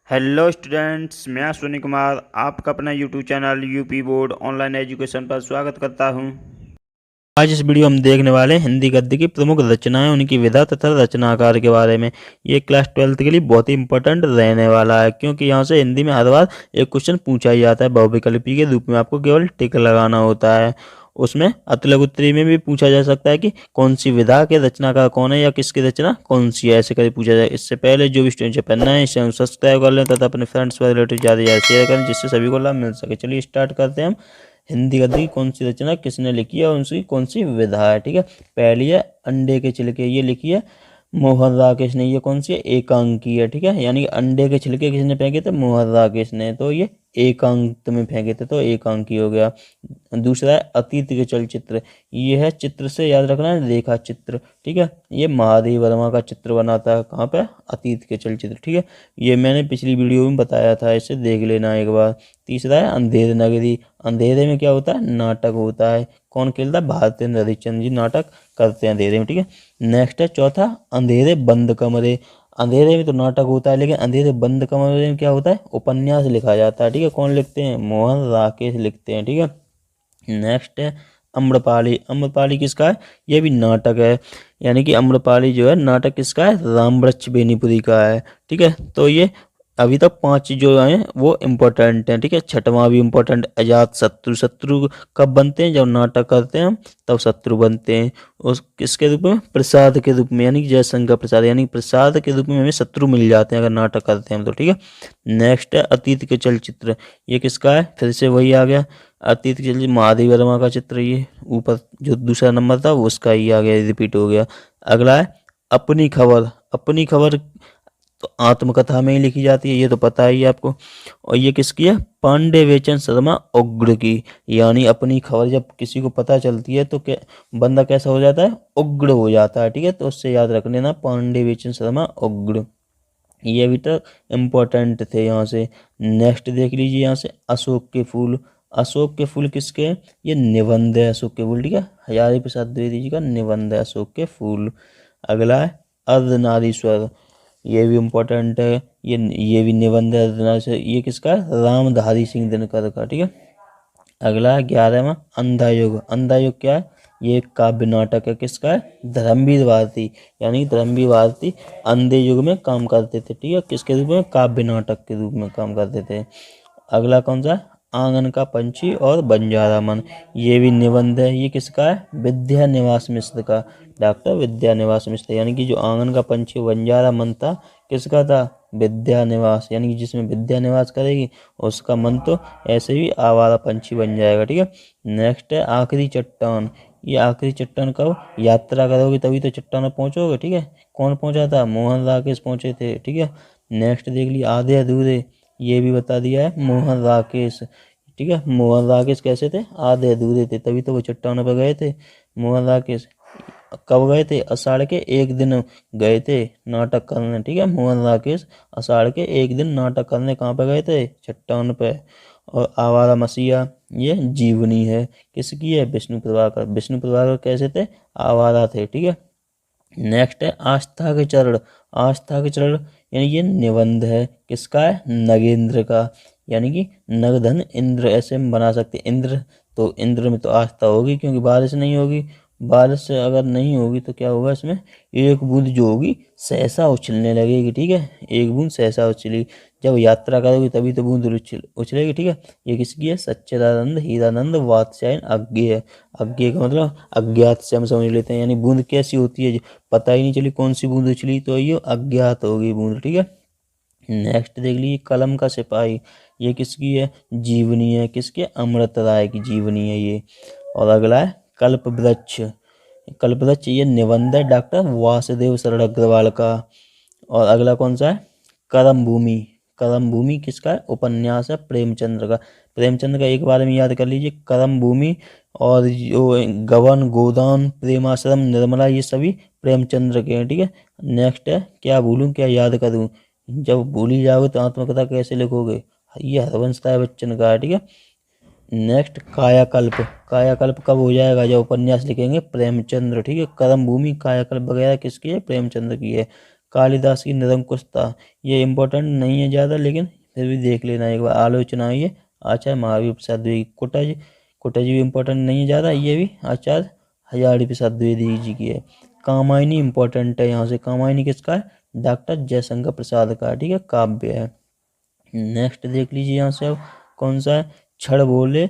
Hello students, मैं अश्विनी कुमार आपका अपना YouTube channel UP board online education पर स्वागत करता हूं। आज इस वीडियो में देखने वाले हैं हिंदी गद्य की प्रमुख रचनाएं, उनकी विधा तथा रचनाकार के बारे में। ये क्लास 12th के लिए बहुत ही इंपॉर्टेंट रहने वाला है, क्योंकि यहाँ से हिंदी में हर बार एक क्वेश्चन पूछा ही जाता है। बहुविकल्पी के रूप में आपको केवल टिक लगाना होता है। उसमें अतुलक उत्तरी में भी पूछा जा सकता है कि कौन सी विधा के रचनाकार कौन है या किसकी रचना कौन सी है, ऐसे करके पूछा जाए। इससे पहले जो भी स्टूडेंट पढ़ना है इसे सब्सक्राइब कर लें तथा अपने फ्रेंड्स व रिलेटिव ज़्यादा शेयर करें, जिससे सभी को लाभ मिल सके। चलिए स्टार्ट करते हैं हम। हिंदी गद्य की कौन सी रचना किसने लिखी है और उनकी कौन सी विधा है। ठीक है, पहली है अंडे के छिलके, ये लिखी है मोहन राकेश ने। ये कौन सी है? एकांकी है। ठीक है, यानी कि अंडे के छिलके किसने फेंके थे? मोहन राकेश ने, तो ये एकांक में फेंके थे, तो एकांकी हो गया। दूसरा है अतीत के चलचित्र, ये है चित्र से याद रखना है, रेखा चित्र। ठीक है, ये महादेव वर्मा का चित्र बनाता है, कहाँ पे? अतीत के चलचित्र। ठीक है, ये मैंने पिछली वीडियो में बताया था, इसे देख लेना एक बार। तीसरा है अंधेर नगरी, अंधेरे में क्या होता है? नाटक होता है। कौन खेलता है? भारतेंद्र हरिश्चंद्र जी नाटक करते हैं अंधेरे में। ठीक है, नेक्स्ट है चौथा अंधेरे बंद कमरे, अंधेरे में तो नाटक होता है, लेकिन अंधेरे बंद कमरे में क्या होता है? उपन्यास लिखा जाता है। ठीक है, कौन लिखते हैं? मोहन राकेश लिखते हैं। ठीक है, नेक्स्ट है अम्रपाली, अम्रपाली किसका है? ये भी नाटक है, यानी कि अम्रपाली जो है नाटक किसका है? रामवृक्ष बेनीपुरी का है। ठीक है, तो ये अभी तक 5 जो हैं वो इम्पोर्टेंट हैं। ठीक है, छठवां भी इम्पोर्टेंट, अजात शत्रु, शत्रु कब बनते हैं? जब नाटक करते हैं हम तब शत्रु बनते हैं। उस किसके रूप में? प्रसाद के रूप में, यानी कि जयशंकर प्रसाद, यानी प्रसाद के रूप में हमें शत्रु मिल जाते हैं अगर नाटक करते हैं हम तो। ठीक है, नेक्स्ट है अतीत के चलचित्र, ये किसका है? फिर से वही आ गया, अतीत के चलचित्र महादेव वर्मा का चित्र। ये ऊपर जो दूसरा नंबर था उसका ही आ गया, रिपीट हो गया। अगला है अपनी खबर, अपनी खबर तो आत्मकथा में ही लिखी जाती है, ये तो पता ही है आपको। और ये किसकी है? पांडे बेचन शर्मा उग्र की, यानी अपनी खबर जब किसी को पता चलती है तो क्या बंदा कैसा हो जाता है? उग्र हो जाता है। ठीक है, तो उससे याद रख लेना, पांडे बेचन शर्मा उग्र। ये भी तो इम्पोर्टेंट थे यहाँ से। नेक्स्ट देख लीजिए यहाँ से अशोक के फूल, अशोक के फूल किसके हैं? ये निबंध है अशोक के फूल। ठीक है, हजारी प्रसाद द्विवेदी जी का निबंध है अशोक के फूल। अगला है अर्धनारीश्वर, ये भी इम्पोर्टेंट है, ये भी निबंध है अर्धनारीश्वर। ये किसका है? रामधारी सिंह दिनकर का। ठीक है, अगला है 11वां अंधा युग, अंधा युग क्या है? ये एक काव्य नाटक है, किसका है? धर्मवीर भारती, यानी धर्मवीर भारती अंधे युग में काम करते थे। ठीक है, किसके रूप में? काव्य नाटक के रूप में काम करते थे। अगला कौन सा है? आंगन का पंछी और बंजारा मन, ये भी निबंध है। ये किसका है? विद्या निवास मिश्र का, डॉक्टर विद्या निवास मिश्र, यानी कि जो आंगन का पंछी बंजारा मन था किसका था? विद्या निवास, यानी कि जिसमें विद्या निवास करेगी उसका मन तो ऐसे भी आवारा पंछी बन जाएगा। ठीक है, नेक्स्ट है आखिरी चट्टान, ये आखिरी चट्टान कब? यात्रा करोगे तभी तो चट्टान पर पहुंचोगे। ठीक है, कौन पहुंचा था? मोहन राकेश पहुंचे थे। ठीक है, नेक्स्ट देख लिए आधे अधूरे, ये भी बता दिया है मोहन राकेश। ठीक है, मोहन राकेश कैसे थे? आधे अधूरे थे, तभी तो वो चट्टानों पर गए थे। मोहन राकेश कब गए थे? आषाढ़ के एक दिन गए थे नाटक करने। ठीक है, मोहन राकेश आषाढ़ के एक दिन नाटक करने कहाँ पे गए थे? चट्टान पे। और आवारा मसीहा, ये जीवनी है, किसकी है? विष्णु प्रभाकर, विष्णु प्रभाकर कैसे थे? आवारा थे। ठीक है, नेक्स्ट है आस्था के चरण, आस्था के चरण यानी ये निबंध है, किसका है? नगेंद्र का, यानी कि नगधन इंद्र ऐसे हम बना सकते हैं। इंद्र तो इंद्र में तो आस्था होगी, क्योंकि बारिश नहीं होगी, बारिश अगर नहीं होगी तो क्या होगा? इसमें एक बूंद जो होगी सहसा उछलने लगेगी। ठीक है, एक बूंद सहसा उछली, जब यात्रा करोगी तभी तो बूंद उछलेगी। ठीक है, ये किसकी है? सच्चिदानंद हीरानंद वात्स्यायन अज्ञेय है। अज्ञेय का मतलब अज्ञात से हम समझ लेते हैं, यानी बूंद कैसी होती है पता ही नहीं चली कौन सी बूंद उछली, तो ये अज्ञात होगी बूंद। ठीक है, नेक्स्ट देख लीजिए कलम का सिपाही, ये किसकी है? जीवनी है, किसके? अमृत राय की जीवनी है ये। और अगला है कल्प वृक्ष, कल्प वृक्ष ये निबंध है डॉक्टर वासुदेव शरण अग्रवाल का। और अगला कौन सा है? करम भूमि, करम भूमि किसका है? उपन्यास है प्रेमचंद्र का। प्रेमचंद्र का एक बार में याद कर लीजिए, करम भूमि और जो गबन गोदान प्रेमाश्रम निर्मला ये सभी प्रेमचंद्र के हैं। ठीक है, नेक्स्ट है क्या भूलूं क्या याद करूं, जब भूल ही जाओगे तो आत्मकथा कैसे लिखोगे? ये हरवंश राय बच्चन का है। ठीक है, नेक्स्ट कायाकल्प, कायाकल्प कब हो जाएगा? जब उपन्यास लिखेंगे प्रेमचंद्र। ठीक है, कर्म भूमि कायाकल्प वगैरह किसकी है? प्रेमचंद्र की है। कालिदास की निरंकुशता, ये इम्पोर्टेंट नहीं है ज़्यादा, लेकिन फिर भी देख लेना एक बार। आलोचना ये आचार्य महावीर प्रसाद द्विवेदी। कुटज, कुटज भी इम्पोर्टेंट नहीं है ज़्यादा, ये भी आचार्य हजारी प्रसाद द्विवेदी जी की है। कामायनी इम्पोर्टेंट है यहाँ से। कामायनी किसका है? डॉक्टर जयशंकर प्रसाद का, ठीक है, काव्य है। नेक्स्ट देख लीजिए यहाँ से अब कौन सा है? छड़ बोले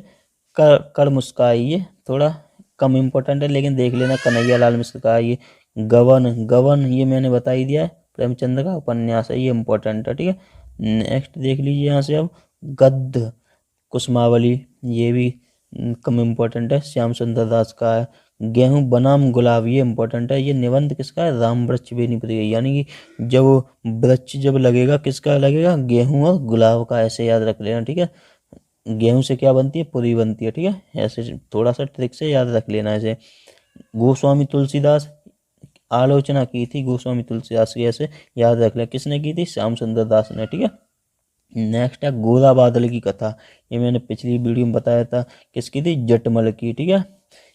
कर मुस्काई, ये थोड़ा कम इम्पोर्टेंट है, लेकिन देख लेना कन्हैया लाल मिश्र का। ये गबन, गबन ये मैंने बता ही दिया है, प्रेमचंद का उपन्यास है, ये इम्पोर्टेंट है, ठीक है। नेक्स्ट देख लीजिए यहाँ से अब गद्य कुसुमावली, ये भी कम इम्पोर्टेंट है, श्याम सुंदर दास का है। गेहूं बनाम गुलाब, ये इम्पोर्टेंट है। ये निबंध किसका है? राम वृक्ष बेनीपति, यानी कि जब वृक्ष जब लगेगा किसका लगेगा? गेहूं और गुलाब का, ऐसे याद रख लेना, ठीक है। गेहूं से क्या बनती है? पुरी बनती है, ठीक है। ऐसे थोड़ा सा ट्रिक से याद रख लेना ऐसे। गोस्वामी तुलसीदास, आलोचना की थी गोस्वामी तुलसीदास की, ऐसे याद रख लें। किसने की थी? श्याम सुंदर दास ने, ठीक है। नेक्स्ट है गोदा बादल की कथा, ये मैंने पिछली वीडियो में बताया था, किसकी थी? जटमल की, ठीक है।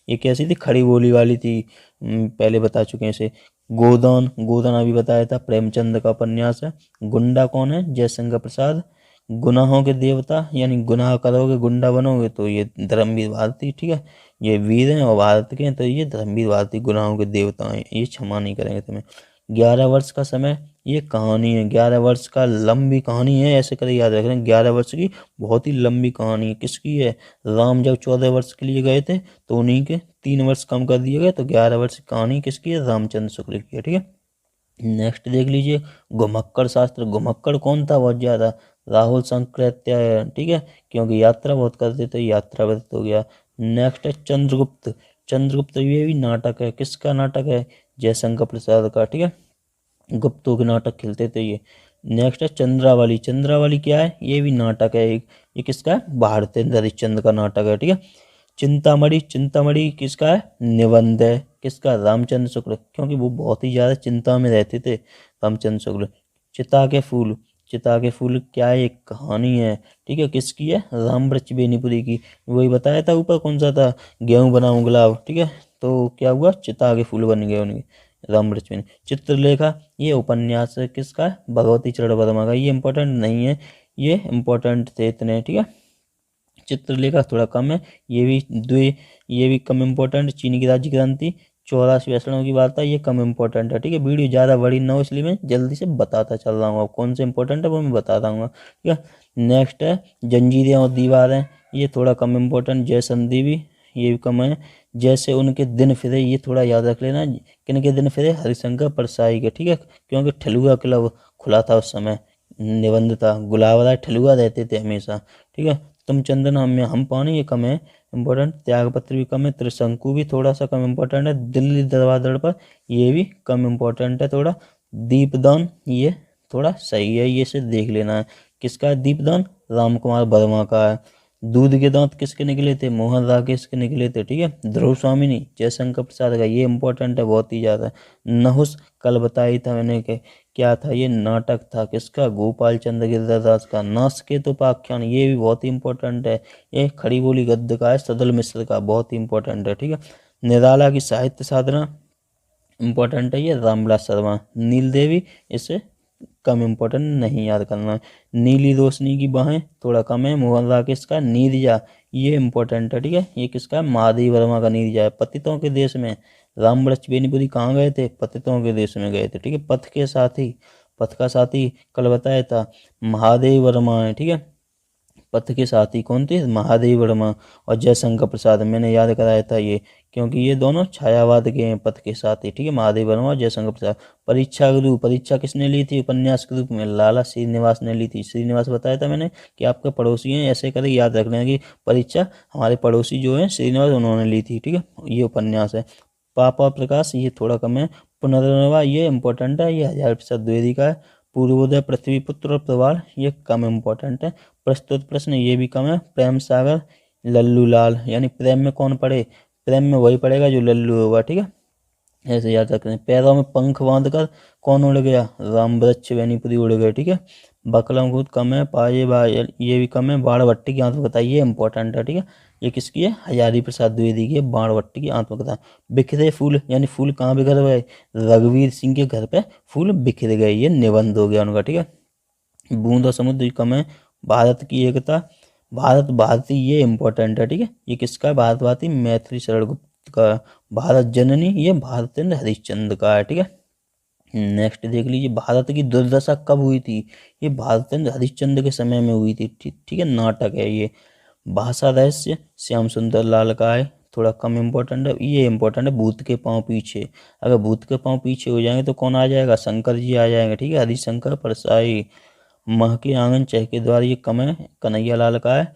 ये कैसी थी? खड़ी बोली वाली थी, पहले बता चुके हैं इसे। गोदान, गोदान अभी बताया था, प्रेमचंद का उपन्यास है। गुंडा कौन है? जयशंकर प्रसाद। गुनाहों के देवता, यानी गुनाह करोगे गुंडा बनोगे तो ये धर्मवीर भारती, ठीक है। ये वीर हैं और भारत के हैं, तो ये धर्मवीर भारती गुनाहों के देवता हैं, ये क्षमा नहीं करेंगे तुम्हें। 11 वर्ष का समय, ये कहानी है। 11 वर्ष का लंबी कहानी है, ऐसे कर याद रख रहे हैं। 11 वर्ष की बहुत ही लंबी कहानी है। किसकी है? राम जब 14 वर्ष के लिए गए थे तो उन्हीं के 3 वर्ष कम कर दिए गए, तो 11 वर्ष की कहानी किसकी है? रामचंद्र शुक्ल की है, ठीक है। नेक्स्ट देख लीजिए घुमक्कड़ शास्त्र। घुमक्कड़ कौन था? बहुत ज्यादा राहुल शंकराचार्य, ठीक है, क्योंकि यात्रा बहुत करते थे, यात्रा व्यतीत हो गया। नेक्स्ट है चंद्रगुप्त। चंद्रगुप्त ये भी नाटक है, किसका नाटक है? जयशंकर प्रसाद का, ठीक है। गुप्तों के नाटक खेलते थे ये। नेक्स्ट है चंद्रावली। चंद्रावली क्या है? ये भी नाटक है एक, ये किसका है? भारतेंद्र हरिश्चंद्र का नाटक है, ठीक है। चिंतामणि, चिंतामणि किसका है? निबंध है, किसका? रामचंद्र शुक्ल, क्योंकि वो बहुत ही ज्यादा चिंता में रहते थे, रामचंद्र शुक्ल। चिता के फूल, चिता के फूल क्या है? एक कहानी है, ठीक है, किसकी है? राम वृक्ष बेनीपुरी की। वही बताया था ऊपर, कौन सा था? गेहूं बनाऊं गुलाब, ठीक है। तो क्या हुआ? चिता के फूल बन गए उनके, राम वृक्ष बेनी। चित्रलेखा, ये उपन्यास है, किसका है? भगवती चरण वर्मा का। ये इंपॉर्टेंट नहीं है, ये इंपॉर्टेंट थे इतने, ठीक है। चित्रलेखा थोड़ा कम है, ये भी द्वे, ये भी कम इम्पोर्टेंट। चीनी की राज्य क्रांति 84 ऐसड़ों की वार्ता, ये कम इम्पोर्टेंट है, ठीक है। वीडियो ज़्यादा बड़ी ना हो इसलिए मैं जल्दी से बताता चल रहा हूँ, अब कौन से इंपॉर्टेंट है वो मैं बता दूंगा, ठीक है। नेक्स्ट है जंजीरें और दीवारें, ये थोड़ा कम इम्पोर्टेंट। जय संदीवी, ये भी कम है। जैसे उनके दिन फिरे, ये थोड़ा याद रख लेना, किन के दिन फिरे? हरिशंकर परसाई के, ठीक है, क्योंकि ठेलुआ क्लब खुला था उस समय, निबंध था। गुलाब राय ठेलुआ रहते थे हमेशा, ठीक है। तुम चंदन हम पानी, ये कम है इम्पोर्टेंट। त्यागपत्र भी कम है। त्रिशंकु भी थोड़ा सा कम इम्पोर्टेंट है। दिल्ली दरबार पर, ये भी कम इम्पोर्टेंट है थोड़ा। दीपदान, ये थोड़ा सही है, ये से देख लेना है। किसका है दीपदान? राम कुमार वर्मा का है। दूध के दांत किसके निकले थे? मोहन राकेश के निकले थे, ठीक है। ध्रुव स्वामिनी, जयशंकर प्रसाद का, ये इंपॉर्टेंट है बहुत ही ज्यादा। नहुस कल बताई था मैंने कि क्या था? ये नाटक था, किसका? गोपाल चंद्र गिरिधरदास का। नासकेत उपाख्यान, ये भी बहुत ही इंपॉर्टेंट है, ये खड़ी बोली गद्य का है, सदल मिश्र का, बहुत ही इंपॉर्टेंट है, ठीक है। निराला की साहित्य साधना इंपॉर्टेंट है, ये रामविलास शर्मा। नील देवी, इसे कम इम्पोर्टेंट नहीं याद करना। नीली रोशनी की बाहें थोड़ा कम है। मोहन राकेश का नीरजा, ये इम्पोर्टेंट है, ठीक है। ये किसका है? महादेव वर्मा का नीरजा है। पतितों के देश में, राम वृक्ष बेनीपुरी कहाँ गए थे? पतितों के देश में गए थे, ठीक है। पथ के साथी, पथ का साथी कल बताया था महादेव वर्मा है, ठीक है। पथ के साथी कौन थे? महादेव वर्मा और जयशंकर प्रसाद, मैंने याद कराया था ये, क्योंकि ये दोनों छायावाद के हैं, पथ के साथी, ठीक है। महादेव वर्मा और जयशंकर प्रसाद। परीक्षा गुरु, परीक्षा किसने ली थी उपन्यास के रूप में? लाला श्रीनिवास ने ली थी। श्रीनिवास बताया था मैंने कि आपके पड़ोसी हैं, ऐसे करके याद रख लें कि परीक्षा हमारे पड़ोसी जो है श्रीनिवास, उन्होंने ली थी, ठीक है। ये उपन्यास है। पापा प्रकाश, ये थोड़ा कम है। पुनर्नवा, ये इंपॉर्टेंट है, ये हजारी प्रसाद द्विवेदी का है। पूर्वोदय, पृथ्वीपुत्र और प्रवाल, ये कम इम्पोर्टेंट है। प्रस्तुत प्रश्न, ये भी कम है। प्रेम सागर, लल्लू लाल, यानी प्रेम में कौन पड़े? प्रेम में वही पड़ेगा जो लल्लू होगा, ठीक है, ऐसे याद रखते हैं। पैरों में पंख बांध कर कौन उड़ गया? राम वृक्ष बेनीपुरी उड़ गए, ठीक है। बकलम खुद कम है, पाजे बाजे ये भी कम है, बाणभट्टी की आत्मकथा ये इंपॉर्टेंट है, ठीक है। ये किसकी है? हजारी प्रसाद द्विवेदी की है, बाणभट्टी की आत्मकथा। बिखरे फूल यानी फूल कहाँ बिखर गए? रघुवीर सिंह के घर पे फूल बिखर गए, ये निबंध हो गया उनका, ठीक है। बूंद और समुद्र कम है, भारत की एकता, भारत भारती ये इंपॉर्टेंट है, ठीक है। ये किसका है? भारत भारती मैथिली शरण गुप्त का। भारत जननी ये भारतेंद्र हरिश्चंद्र का है, ठीक है। नेक्स्ट देख लीजिए, भारत की दुर्दशा कब हुई थी? ये भारतेंद्र हरिश्चंद्र के समय में हुई थी, ठीक है। नाटक है ये। भाषा रहस्य श्याम सुंदर लाल का है, थोड़ा कम इम्पोर्टेंट है। ये इम्पोर्टेंट है, भूत के पांव पीछे। अगर भूत के पांव पीछे हो जाएंगे तो कौन आ जाएगा? शंकर जी आ जाएंगे, ठीक है। हरिशंकर परसाई। माह के आंगन चह के द्वार ये कम है, कन्हैया लाल का है।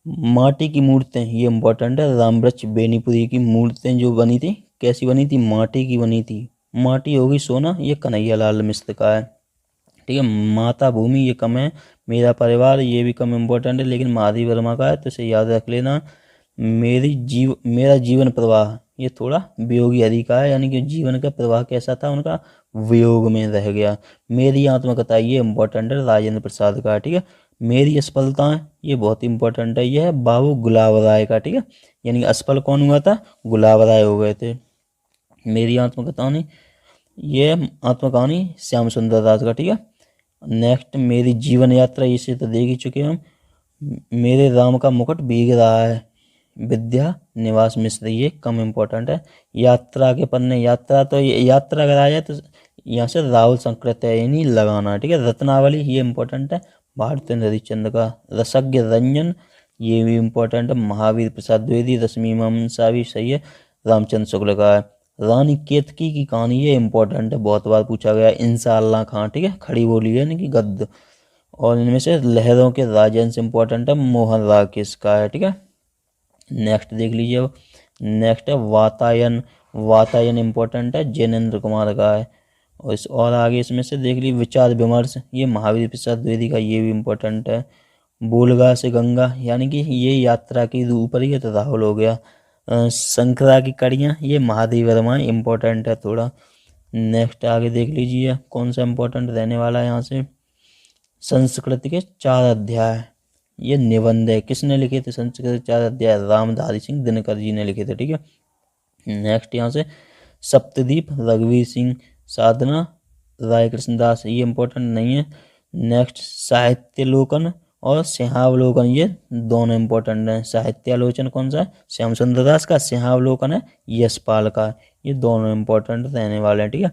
माटी की मूर्तें ये इम्पोर्टेंट है, रामवृक्ष बेनीपुरी की मूर्तें जो बनी थी कैसी बनी थी? माटी की बनी थी। माटी होगी सोना, ये कन्हैया लाल मिश्र का है, ठीक है। माता भूमि ये कम है, मेरा परिवार ये भी कम इम्पोर्टेंट है लेकिन महादेव वर्मा का है तो इसे याद रख लेना। मेरा जीवन प्रवाह ये थोड़ा वियोगी हरि का है, यानी कि जीवन का प्रवाह कैसा था उनका? वियोग में रह गया। मेरी आत्मकथा ये इम्पोर्टेंट है, राजेंद्र प्रसाद का, ठीक है। मेरी असफलताएं ये बहुत इंपॉर्टेंट है, ये है बाबू गुलाब राय का, ठीक है। यानी कि असफल कौन हुआ था? गुलाब राय हो गए थे। मेरी आत्मकथानी ये आत्मकहानी श्याम सुंदर दास का, ठीक है। नेक्स्ट मेरी जीवन यात्रा, इसे तो देख ही चुके हम। मेरे राम का मुकुट भीग रहा है, विद्या निवास मिश्र ये कम इम्पोर्टेंट है। यात्रा के पन्ने, यात्रा तो यात्रा अगर आ जाए तो यहाँ से राहुल संकृत है यानी लगाना है, ठीक है। रत्नावली ये इम्पोर्टेंट है, भारतेंद्र हरिश्चंद्र का। रसज्ञ रंजन ये भी इम्पोर्टेंट है, महावीर प्रसाद द्विवेदी। रश्मि मीमांसा भी सही है, रामचंद्र शुक्ल का है। रानी केतकी की कहानी ये इम्पोर्टेंट है, बहुत बार पूछा गया। इंशाअल्लाह खां, ठीक है, खड़ी बोली है यानी कि गद्य। और इनमें से लहरों के राजहंस इम्पोर्टेंट है, मोहन राकेश का है, ठीक है। नेक्स्ट देख लीजिए, अब नेक्स्ट है वातायन। वातायन इम्पोर्टेंट है, जैनेन्द्र कुमार का है। और आगे इसमें से देख लीजिए, विचार विमर्श ये महावीर प्रसाद द्विवेदी का, ये भी इम्पोर्टेंट है। बोलगा से गंगा यानी कि ये यात्रा की ऊपर ही है तो राहुल हो गया। शंकरा की कड़ियाँ ये महादेव वर्मा इम्पोर्टेंट है थोड़ा। नेक्स्ट आगे देख लीजिए कौन सा इम्पोर्टेंट रहने वाला है यहाँ से। संस्कृत के 4 अध्याय ये निबंध है, किसने लिखे थे? संस्कृत के 4 अध्याय रामधारी सिंह दिनकर जी ने लिखे थे, ठीक है। नेक्स्ट यहाँ से सप्तद्वीप रघुवीर सिंह, साधना राय कृष्णदास ये इम्पोर्टेंट नहीं है। नेक्स्ट साहित्यालोकन और सिंहावलोकन ये दोनों इम्पोर्टेंट हैं। साहित्यालोचन कौन सा है? श्याम सुंदर दास का। सिंहावलोकन है यशपाल का। ये दोनों इम्पोर्टेंट रहने वाले हैं, ठीक है।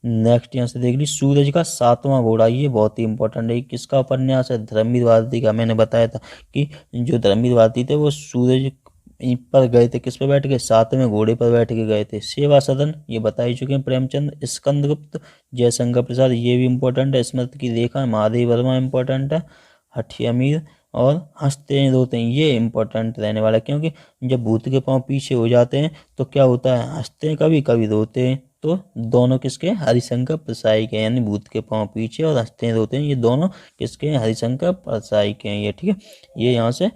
नेक्स्ट यहाँ से देख ली, सूरज का 7वां घोड़ा ये बहुत ही इंपॉर्टेंट है। किसका उपन्यास है? धर्मवीर भारती का। मैंने बताया था कि जो धर्मवीर भारती थे वो सूरज पर गए थे, किस पे बैठ के? 7वें घोड़े पर बैठ के गए थे। सेवा सदन ये बता ही चुके हैं, प्रेमचंद। स्कंदगुप्त जयशंकर प्रसाद ये भी इंपॉर्टेंट है। स्मृति की रेखा महादेव वर्मा इंपॉर्टेंट है। हठियामीर और हंसते हैं रोते हैं ये इंपॉर्टेंट रहने वाला है, क्योंकि जब भूत के पांव पीछे हो जाते हैं तो क्या होता है? हंसते हैं कभी कभी रोते हैं, तो दोनों किसके? हरिशंकर प्रसाई के, यानी भूत के पांव पीछे और हंसते हैं रोते हैं ये दोनों किसके हैं? हरिशंकर प्रसाई के हैं ये, ठीक है। ये यहाँ से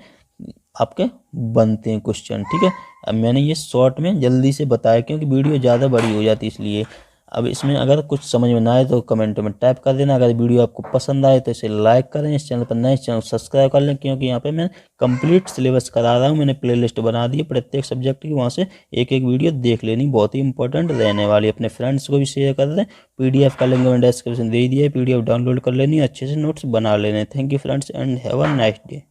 आपके बनते हैं क्वेश्चन, ठीक है। अब मैंने ये शॉर्ट में जल्दी से बताया क्योंकि वीडियो ज़्यादा बड़ी हो जाती है इसलिए। अब इसमें अगर कुछ समझ में ना आए तो कमेंट में टाइप कर देना। अगर वीडियो आपको पसंद आए तो इसे लाइक करें, इस चैनल पर नए चैनल सब्सक्राइब कर लें, क्योंकि यहाँ पे मैं कंप्लीट सिलेबस करा रहा हूँ। मैंने प्लेलिस्ट बना दी है प्रत्येक सब्जेक्ट की, वहाँ से एक एक वीडियो देख लेनी, बहुत ही इंपॉर्टेंट रहने वाली है। अपने फ्रेंड्स को भी शेयर कर दें। PDF का लिंक मैंने डिस्क्रिप्शन दे दिया है, PDF डाउनलोड कर लेनी, अच्छे से नोट्स बना लेने। Thank you friends and have a nice day.